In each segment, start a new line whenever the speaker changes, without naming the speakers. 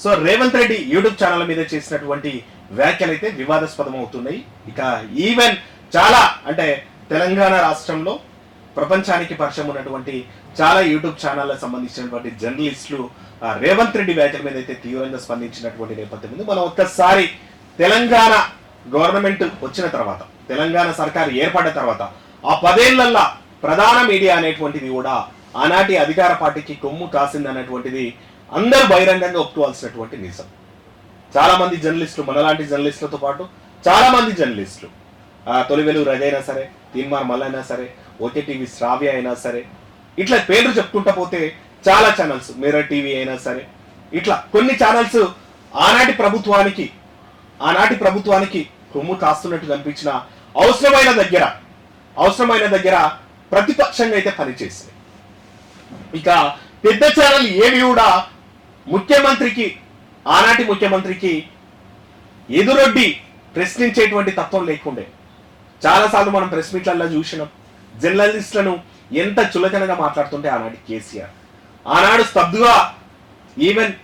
So Revanth Reddy YouTube channel మీద చేసినటువంటి వ్యాఖ్యలు అయితే వివాదాస్పదం అవుతున్నాయి. ఇక ఈవెన్ చాలా అంటే తెలంగాణ రాష్ట్రంలో ప్రపంచానికి పరిచయం ఉన్నటువంటి చాలా యూట్యూబ్ ఛానళ్ళకు సంబంధించినటువంటి జర్నలిస్టులు రేవంత్ రెడ్డి వ్యాఖ్యల మీద అయితే తీవ్రంగా స్పందించినటువంటి నేపథ్యం ఉంది. మనం ఒక్కసారి తెలంగాణ గవర్నమెంట్ వచ్చిన తర్వాత, తెలంగాణ సర్కారు ఏర్పడిన తర్వాత ఆ 10 ఏళ్లల్లా ప్రధాన మీడియా అనేటువంటిది కూడా ఆనాటి అధికార పార్టీకి కొమ్ము కాసింది అన్నటువంటిది అందరూ బహిరంగంగా ఒప్పుకోవాల్సినటువంటి నిజం. చాలా మంది జర్నలిస్టులు, మనలాంటి జర్నలిస్టులతో పాటు చాలా మంది జర్నలిస్టులు, తొలివెలు రజ అయినా సరే, తీన్మార్ మల్ల అయినా సరే, ఓకే టీవీ శ్రావ్య అయినా సరే, ఇట్లా పేర్లు చెప్పుకుంటా పోతే చాలా ఛానల్స్, మిర్రర్ టీవీ అయినా సరే, ఇట్లా కొన్ని ఛానల్స్ ఆనాటి ప్రభుత్వానికి కొమ్ము కాస్తున్నట్టు కనిపించిన అవసరమైన దగ్గర ప్రతిపక్షంగా అయితే పనిచేసింది. ఇక పెద్ద ఛానల్ ఏవి కూడా ఆనాటి ముఖ్యమంత్రికి ఎదురొడ్డి ప్రశ్నించేటువంటి తత్వం లేకుండే. చాలాసార్లు మనం ప్రెస్ మీట్లలో చూసినాం జర్నలిస్టులను ఎంత చులకనగా మాట్లాడుతుంటే ఆనాటి కేసీఆర్. ఆనాడు స్తబ్దుగా ఈవెన్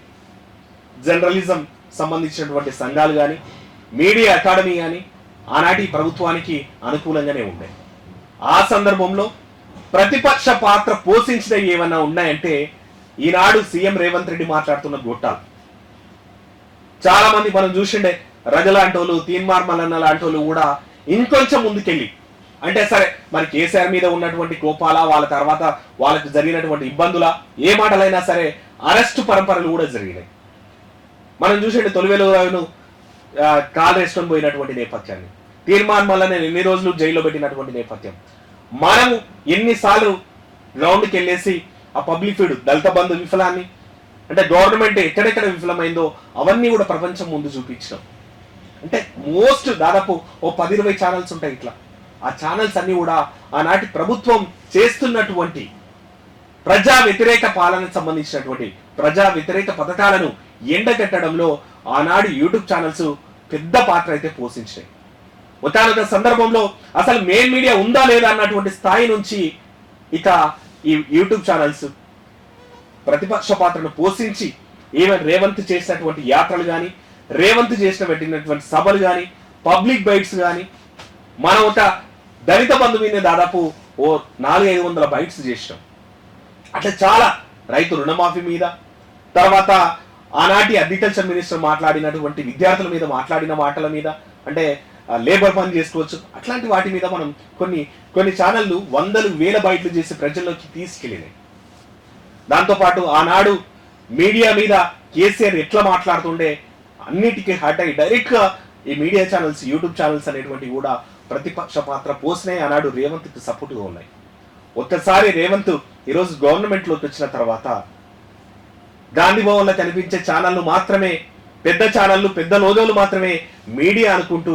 జర్నలిజం సంబంధించినటువంటి సంఘాలు కానీ, మీడియా అకాడమీ కానీ ఆనాటి ప్రభుత్వానికి అనుకూలంగానే ఉండే. ఆ సందర్భంలో ప్రతిపక్ష పాత్ర పోషించిన ఏమన్నా ఉన్నాయంటే ఈనాడు సీఎం రేవంత్ రెడ్డి మాట్లాడుతున్న గొట్టాలు. చాలా మంది మనం చూసిండే రజలాంటోళ్ళు, తీన్మార్ మల్లన్న లాంటోళ్ళు కూడా ఇంకొంచెం ముందుకెళ్ళి, అంటే సరే మరి కేసీఆర్ మీద ఉన్నటువంటి కోపాల, వాళ్ళ తర్వాత వాళ్ళకి జరిగినటువంటి ఇబ్బందుల, ఏ మాటలైనా సరే అరెస్టు పరంపరలు కూడా జరిగినాయి. మనం చూసిండే తొలివేలును కాల్ వేసుకొని పోయినటువంటి నేపథ్యాన్ని, తీర్మాన్ మల్లనే ఎన్ని రోజులు జైల్లో పెట్టినటువంటి నేపథ్యం, మనము ఎన్నిసార్లు గ్రౌండ్కి వెళ్ళేసి ఆ పబ్లిక్ ఫీడ్ దళిత బంధు విఫలాన్ని, అంటే గవర్నమెంట్ ఎక్కడెక్కడ విఫలమైందో అవన్నీ కూడా ప్రపంచం ముందు చూపించడం. అంటే దాదాపు 10-20 ఛానల్స్ ఉంటాయి ఇట్లా. ఆ ఛానల్స్ అన్ని కూడా ఆనాటి ప్రభుత్వం చేస్తున్నటువంటి ప్రజా వ్యతిరేక పాలనకు సంబంధించినటువంటి ప్రజా వ్యతిరేక పథకాలను ఎండగట్టడంలో ఆనాడు యూట్యూబ్ ఛానల్స్ పెద్ద పాత్ర అయితే పోషించాయి. ఒకానొక సందర్భంలో అసలు మెయిన్ మీడియా ఉందా లేదా అన్నటువంటి స్థాయి నుంచి ఇక ఈ యూట్యూబ్ ఛానల్స్ ప్రతిపక్ష పాత్రను పోషించి ఈవెన్ రేవంత్ చేసినటువంటి యాత్రలు కానీ, రేవంత్ పెట్టినటువంటి సభలు కానీ, పబ్లిక్ బైట్స్ కానీ, మనం ఒక దళిత బంధు మీద దాదాపు 400-500 బైట్స్ చేసినాం. అట్లా చాలా రైతు రుణమాఫీ మీద, తర్వాత ఆనాటి అగ్రికల్చర్ మినిస్టర్ మాట్లాడినటువంటి విద్యార్థుల మీద మాట్లాడిన మాటల మీద, అంటే లేబర్ పని చేసుకోవచ్చు, అట్లాంటి వాటి మీద మనం కొన్ని ఛానళ్లు 100,000 బైట్లు చేసి ప్రజల్లోకి తీసుకెళ్ళినాయి. దాంతోపాటు ఆనాడు మీడియా మీద కేసీఆర్ ఎట్లా మాట్లాడుతుండే అన్నిటికీ హట్ అయ్యి డైరెక్ట్ గా ఈ మీడియా ఛానల్స్, యూట్యూబ్ ఛానల్స్ అనేటువంటివి కూడా ప్రతిపక్ష పాత్ర పోసినాయి, ఆనాడు రేవంత్ కి సపోర్ట్ గా ఉన్నాయి. ఒక్కసారి రేవంత్ ఈరోజు గవర్నమెంట్ లోకి వచ్చిన తర్వాత గాంధీ భవన్ లో కనిపించే ఛానళ్లు మాత్రమే పెద్ద ఛానళ్లు, పెద్ద లోగోలు మాత్రమే మీడియా అనుకుంటూ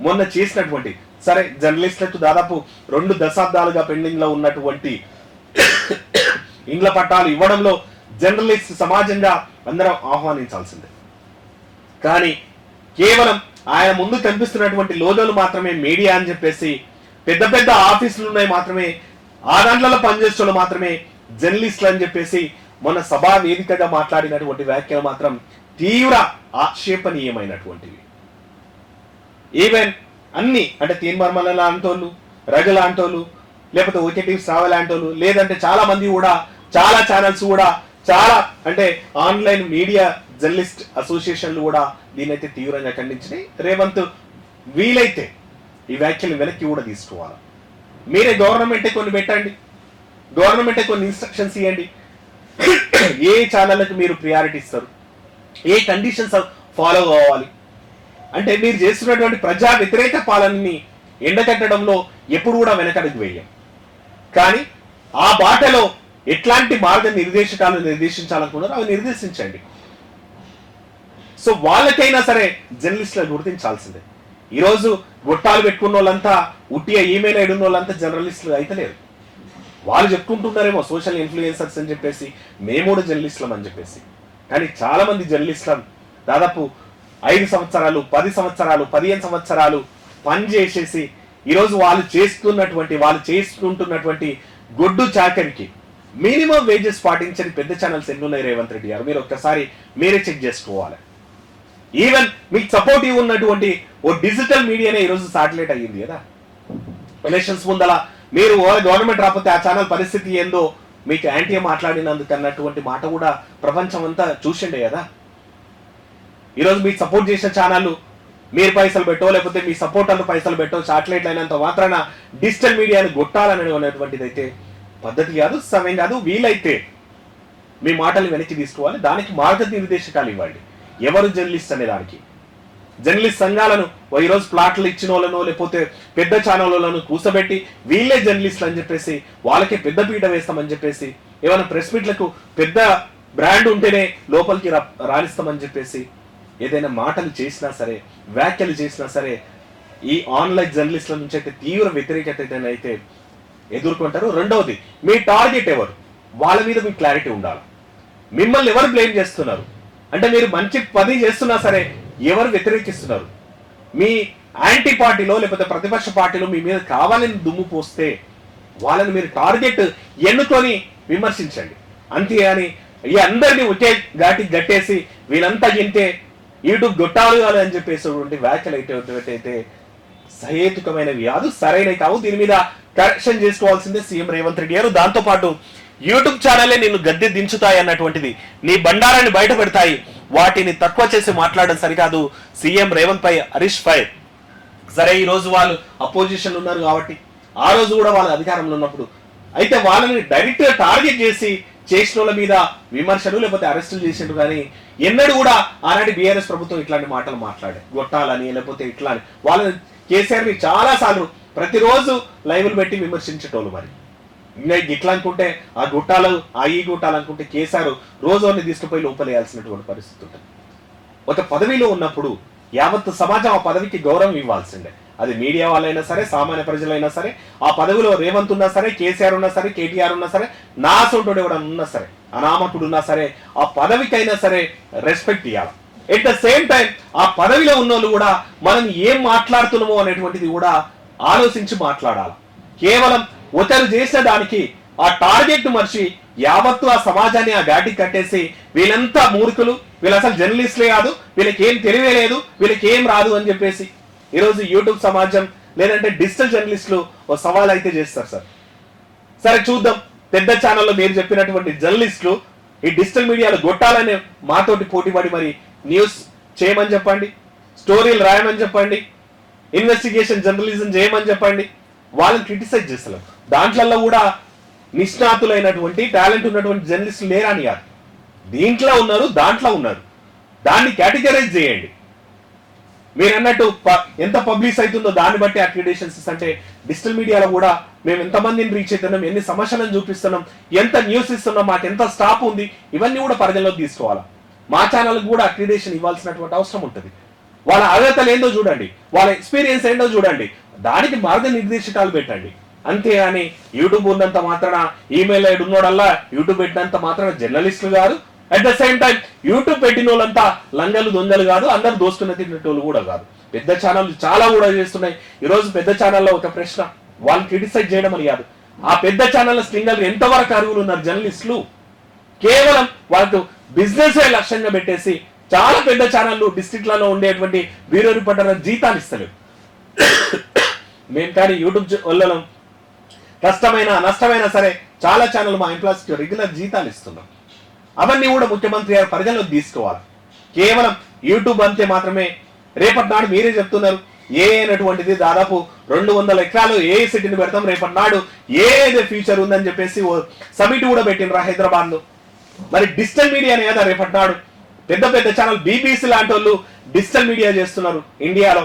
మొన్న చేసినటువంటి, సరే జర్నలిస్టులకు దాదాపు 2 దశాబ్దాలుగా పెండింగ్ లో ఉన్నటువంటి ఇండ్ల పట్టాలు ఇవ్వడంలో జర్నలిస్ట్ సమాజంగా అందరం ఆహ్వానించాల్సిందే. కానీ కేవలం ఆయన ముందు కనిపిస్తున్నటువంటి లోగోలు మాత్రమే మీడియా అని చెప్పేసి, పెద్ద పెద్ద ఆఫీసులు ఉన్నాయి మాత్రమే, ఆ దాంట్లో పనిచేసే మాత్రమే జర్నలిస్టులు అని చెప్పేసి మొన్న సభా వేదికగా మాట్లాడినటువంటి వ్యాఖ్యలు మాత్రం తీవ్ర ఆక్షేపణీయమైనటువంటివి. ఈవెన్ అన్ని అంటే తీన్మార్ మల్ల లాంటోళ్ళు, రజ లాంటోళ్ళు, లేకపోతే ఓకే టీవీ శ్రావ్య లాంటోళ్ళు, లేదంటే చాలా మంది కూడా చాలా ఛానల్స్ కూడా చాలా అంటే ఆన్లైన్ మీడియా జర్నలిస్ట్ అసోసియేషన్లు కూడా దీనైతే తీవ్రంగా ఖండించినాయి. రేవంత్ వీలైతే ఈ వ్యాఖ్యలు వెనక్కి కూడా తీసుకోవాలి. మీరే గవర్నమెంటే కొన్ని పెట్టండి, గవర్నమెంటే కొన్ని ఇన్స్ట్రక్షన్స్ ఇవ్వండి, ఏ ఛానళ్ళకు మీరు ప్రియారిటీ ఇస్తారు, ఏ కండిషన్స్ ఫాలో కావాలి. అంటే మీరు చేస్తున్నటువంటి ప్రజా వ్యతిరేక పాలనని ఎండకట్టడంలో ఎప్పుడు కూడా వెనకడుగు వేయం. కానీ ఆ బాటలో ఎట్లాంటి మార్గ నిర్దేశకాలు నిర్దేశించాలనుకున్నారో అవి నిర్దేశించండి. సో వాళ్ళకైనా సరే జర్నలిస్టులు గుర్తించాల్సిందే. ఈరోజు గొట్టాలు పెట్టుకున్న వాళ్ళంతా, ఉట్టిగా ఈమెయిల్ ఐడి ఉన్న వాళ్ళంతా జర్నలిస్టులు అయితే లేరు. వాళ్ళు చెప్పుకుంటున్నారేమో సోషల్ ఇన్ఫ్లుయెన్సర్స్ అని చెప్పేసి, మేము కూడా జర్నలిస్టులం అని చెప్పేసి. కానీ చాలా మంది జర్నలిస్టులు దాదాపు 5 సంవత్సరాలు, 10 సంవత్సరాలు, 15 సంవత్సరాలు పని చేసేసి ఈరోజు వాళ్ళు చేసుకుంటున్నటువంటి గొడ్డు చాకరికి మినిమం వేజెస్ పాటించని పెద్ద ఛానల్స్ ఎన్ని ఉన్నాయి రేవంత్ రెడ్డి గారు? మీరు ఒక్కసారి మీరే చెక్ చేసుకోవాలి. ఈవెన్ మీకు సపోర్టివ్ ఉన్నటువంటి ఓ డిజిటల్ మీడియానే ఈరోజు సాటిలైట్ అయ్యింది కదా. ఎలక్షన్స్ ముందల మీరు గవర్నమెంట్ రాకపోతే ఆ ఛానల్ పరిస్థితి ఏందో మీకు యాంటీ మాట్లాడినందుకు అన్నటువంటి మాట కూడా ప్రపంచం అంతా చూసిండే కదా. ఈరోజు మీకు సపోర్ట్ చేసిన ఛానళ్ళు మీరు పైసలు పెట్టో లేకపోతే మీ సపోర్టర్లు పైసలు పెట్టో సాటిలైట్లు అయినంత మాత్రాన డిజిటల్ మీడియాని గొట్టాలని అనేటువంటిది అయితే పద్ధతి కాదు, సమయం కాదు. వీలైతే మీ మాటలు వెనక్కి తీసుకోవాలి, దానికి మార్గనిర్దేశకాలు ఇవ్వండి. ఎవరు జర్నలిస్ట్ అనే దానికి జర్నలిస్ట్ సంఘాలను ఈరోజు ప్లాట్లు ఇచ్చిన వాళ్ళను లేకపోతే పెద్ద ఛానళ్ళను కూసబెట్టి వీళ్ళే జర్నలిస్టులు అని చెప్పేసి వాళ్ళకి పెద్ద పీట వేస్తామని చెప్పేసి ఏమైనా ప్రెస్ మీట్లకు పెద్ద బ్రాండ్ ఉంటేనే లోపలికి రాణిస్తామని చెప్పేసి ఏదైనా మాటలు చేసినా సరే వ్యాఖ్యలు చేసినా సరే ఈ ఆన్లైన్ జర్నలిస్టుల నుంచి అయితే తీవ్ర వ్యతిరేకత అయితే ఎదుర్కొంటారు. రెండవది, మీ టార్గెట్ ఎవరు, వాళ్ళ మీద మీకు క్లారిటీ ఉండాలి. మిమ్మల్ని ఎవరు బ్లేమ్ చేస్తున్నారు అంటే మీరు మంచి పని చేస్తున్నా సరే ఎవరు వ్యతిరేకిస్తున్నారు? మీ యాంటీ పార్టీలో లేకపోతే ప్రతిపక్ష పార్టీలో మీ మీద కావాలని దుమ్ము పోస్తే వాళ్ళని మీరు టార్గెట్ ఎన్నుకొని విమర్శించండి. అంతే అని ఈ అందరినీ ఒకే ఘాటి గట్టేసి వీళ్ళంతా గింటే యూట్యూబ్ గొట్టాలు అని చెప్పేసి వ్యాఖ్యలు అయితే సహేతుకమైనవి కాదు, సరైనవి కావు. దీని మీద కరెక్షన్ చేసుకోవాల్సిందే సీఎం రేవంత్ రెడ్డి గారు. దాంతోపాటు యూట్యూబ్ ఛానలే నిన్ను గద్దె దించుతాయి అన్నటువంటిది, నీ బండారాన్ని బయట పెడతాయి, వాటిని తక్కువ చేసి మాట్లాడడం సరికాదు. సీఎం రేవంత్ పై హరీష్ ఫైర్. సరే, ఈ రోజు వాళ్ళు అపోజిషన్ ఉన్నారు కాబట్టి ఆ రోజు కూడా వాళ్ళ అధికారంలో ఉన్నప్పుడు అయితే వాళ్ళని డైరెక్ట్ గా టార్గెట్ చేసి చేసిన వాళ్ళ మీద విమర్శలు లేకపోతే అరెస్టులు చేసినట్టు కానీ ఎన్నడూ కూడా ఆనాటి బీఆర్ఎస్ ప్రభుత్వం ఇట్లాంటి మాటలు మాట్లాడే గొట్టాలని లేకపోతే ఇట్లా అని వాళ్ళని కేసీఆర్ ని చాలా సార్లు ప్రతిరోజు లైవ్లు పెట్టి విమర్శించేటోళ్ళు. మరి ఇంకా ఇట్లా అనుకుంటే ఆ గుట్టాలు ఈ గుట్టాలు అనుకుంటే కేసీఆర్ రోజుని తీసుకుపోయి లోపలేయాల్సినటువంటి పరిస్థితి ఉంటుంది. ఒక పదవిలో ఉన్నప్పుడు యావత్ సమాజం ఆ పదవికి గౌరవం ఇవ్వాల్సిందే. అది మీడియా వాళ్ళైనా సరే సామాన్య ప్రజలైనా సరే, ఆ పదవిలో రేవంత్ ఉన్నా సరే, కేసీఆర్ ఉన్నా సరే, కేటీఆర్ ఉన్నా సరే, నా సొంటుడు ఎవడన్నా ఉన్నా సరే, అనామకుడు ఉన్నా సరే, ఆ పదవికైనా సరే రెస్పెక్ట్ ఇవ్వాలి. ఎట్ ద సేమ్ టైం ఆ పదవిలో ఉన్నోళ్ళు కూడా మనం ఏం మాట్లాడుతున్నామో అనేటువంటిది కూడా ఆలోచించి మాట్లాడాలి. కేవలం ఒకరు చేసిన దానికి ఆ టార్గెట్ మర్చి యావత్తు ఆ సమాజాన్ని ఆ ఘాటికి కట్టేసి వీళ్ళంతా మూర్ఖులు, వీళ్ళు అసలు జర్నలిస్టులే కాదు, వీళ్ళకి ఏం తెలివే లేదు, వీళ్ళకి ఏం రాదు అని చెప్పేసి ఈరోజు యూట్యూబ్ సమాజం లేదంటే డిజిటల్ జర్నలిస్టులు ఓ సవాల్ అయితే చేస్తారు. సరే చూద్దాం, పెద్ద ఛానల్లో మీరు చెప్పినటువంటి జర్నలిస్టులు ఈ డిజిటల్ మీడియాలో గొట్టాలనే మాతోటి పోటీపడి మరి న్యూస్ చేయమని చెప్పండి, స్టోరీలు రాయమని చెప్పండి, ఇన్వెస్టిగేషన్ జర్నలిజం చేయమని చెప్పండి. వాళ్ళని క్రిటిసైజ్ చేస్తారు. దాంట్లో కూడా నిష్ణాతులైనటువంటి టాలెంట్ ఉన్నటువంటి జర్నలిస్టులు లేరని కాదు, దీంట్లో ఉన్నారు, దాంట్లో ఉన్నారు. దాన్ని కేటగరైజ్ చేయండి. మీరు అన్నట్టు ఎంత పబ్లిష్ అవుతుందో దాన్ని బట్టి అక్రిడేషన్స్ అంటే డిజిటల్ మీడియాలో కూడా మేము ఎంతమందిని రీచ్ అవుతున్నాం, ఎన్ని సమస్యలను చూపిస్తున్నాం, ఎంత న్యూస్ ఇస్తున్నాం, మాకు ఎంత స్టాప్ ఉంది, ఇవన్నీ కూడా పరిగణలోకి తీసుకోవాలా. మా ఛానల్కి కూడా అక్రిడేషన్ ఇవ్వాల్సినటువంటి అవసరం ఉంటుంది. వాళ్ళ అర్హతలు ఏందో చూడండి, వాళ్ళ ఎక్స్పీరియన్స్ ఏంటో చూడండి, దానికి మార్గనిర్దేశకాలు పెట్టండి. అంతేగాని యూట్యూబ్ ఉన్నంత మాత్రాన ఈమెయిల్ ఐడి ఉన్నోడల్లా యూట్యూబ్ పెట్టినంత మాత్రాన జర్నలిస్టులు కాదు. At the same time YouTube పెట్టిన వాళ్ళంతా లంగలు దొంగలు కాదు, అందరు దోస్తున్న తినేటోళ్ళు కూడా కాదు. పెద్ద ఛానల్ చాలా కూడా చేస్తున్నాయి. ఈరోజు పెద్ద ఛానల్లో ఒక ప్రశ్న, వాళ్ళని క్రిటిసైజ్ చేయడం అని కాదు, ఆ పెద్ద ఛానల్ స్ట్రింగర్ ఎంతవరకు అర్హులు ఉన్నారు జర్నలిస్టులు? కేవలం వాళ్ళకు బిజినెస్ లక్ష్యంగా పెట్టేసి చాలా పెద్ద ఛానళ్ళు డిస్ట్రిక్ట్లలో ఉండేటువంటి బ్యూరో రిపోర్టర్ జీతాలు ఇస్తలేవు. మేము కానీ యూట్యూబ్ వాళ్ళం కష్టమైన నష్టమైనా సరే చాలా ఛానల్ మా ఎంప్లాయీస్ రెగ్యులర్ జీతాలు ఇస్తున్నాం. అవన్నీ కూడా ముఖ్యమంత్రి గారు పరిగణలోకి తీసుకోవాలి. కేవలం యూట్యూబ్ అంతే మాత్రమే. రేపటి నాడు మీరే చెప్తున్నారు ఏ అయినటువంటిది దాదాపు 200 ఎకరాలు ఏ సిటీని పెడతాం, రేపటి నాడు ఏదే ఫ్యూచర్ ఉందని చెప్పేసి సమిట్ కూడా పెట్టినరా హైదరాబాద్ లో. మరి డిజిటల్ మీడియానే కదా రేపటి నాడు పెద్ద పెద్ద ఛానల్ బీబీసీ లాంటి వాళ్ళు డిజిటల్ మీడియా చేస్తున్నారు ఇండియాలో.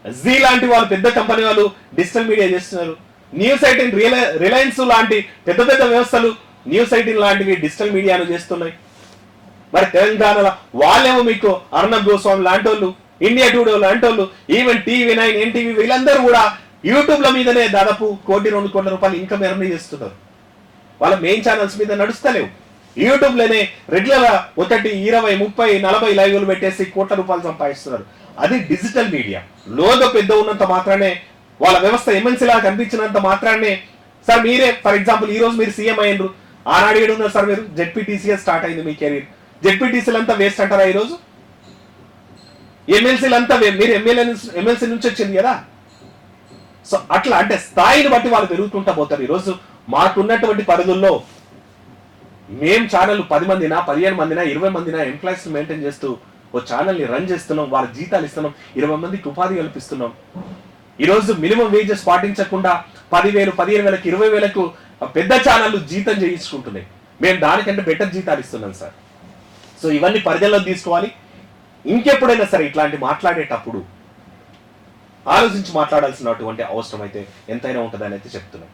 జీ లాంటి వాళ్ళు పెద్ద కంపెనీ వాళ్ళు డిజిటల్ మీడియా చేస్తున్నారు. న్యూస్ 18 రిలయన్స్ లాంటి పెద్ద పెద్ద వ్యవస్థలు న్యూస్ 18 లాంటివి డిజిటల్ మీడియాను చేస్తున్నాయి. మరి తెలంగాణలో వాళ్ళేమో మీకు అర్ణబ్ గోస్వామి లాంటి వాళ్ళు, ఇండియా టుడే లాంటి వాళ్ళు, ఈవెన్ TV9 NTV వీళ్ళందరూ కూడా యూట్యూబ్ ల మీదనే దాదాపు 1-2 కోట్ల రూపాయలు ఇన్కమ్ ఎర్న్ చేస్తున్నారు. వాళ్ళ మెయిన్ ఛానల్స్ మీద నడుస్తలేవు. యూట్యూబ్ లోనే రెగ్యులర్ 1, 20, 30, 40 లైవ్లు పెట్టేసి కోట్ల రూపాయలు సంపాదిస్తున్నారు. అది డిజిటల్ మీడియా. లోగో పెద్ద ఉన్నంత మాత్రానే, వాళ్ళ వ్యవస్థ MNC లాగా కనిపించినంత మాత్రానే సార్ మీరే ఫర్ ఎగ్జాంపుల్ ఈ రోజు మీరు సీఎం అయ్యారు, ఆనాడు ఏడున్నారు సార్ మీరు? జెడ్పీటీసీఎస్ స్టార్ట్ అయింది మీ కెరీర్. జెడ్పీటీసీలు అంతా వేస్ట్ అంటారా ఈరోజు? ఎమ్మెల్సీలు అంతా మీరు ఎమ్మెల్సీ నుంచి వచ్చింది కదా. సో అట్లా అంటే స్థాయిని బట్టి వాళ్ళు పెరుగుతుంటా పోతారు. ఈరోజు మాకున్నటువంటి పరిధుల్లో మేం ఛానల్ 10 మందినా 15 మందినా 20 మందినా ఎంప్లాయీస్ మెయింటైన్ చేస్తూ ఓ ఛానల్ని రన్ చేస్తున్నాం, వాళ్ళ జీతాలు ఇస్తున్నాం, 20 మందికి ఉపాధి కల్పిస్తున్నాం. ఈరోజు మినిమం వేజెస్ పాటించకుండా 10,000 15,000 20,000 పెద్ద ఛానళ్ళు జీతం చేయించుకుంటున్నాయి. మేము దానికంటే బెటర్ జీతాలు ఇస్తున్నాం సార్. సో ఇవన్నీ పరిధిలో తీసుకోవాలి. ఇంకెప్పుడైనా సరే ఇట్లాంటి మాట్లాడేటప్పుడు ఆలోచించి మాట్లాడాల్సినటువంటి అవసరం అయితే ఎంతైనా ఉంటుందని అయితే చెప్తున్నాం.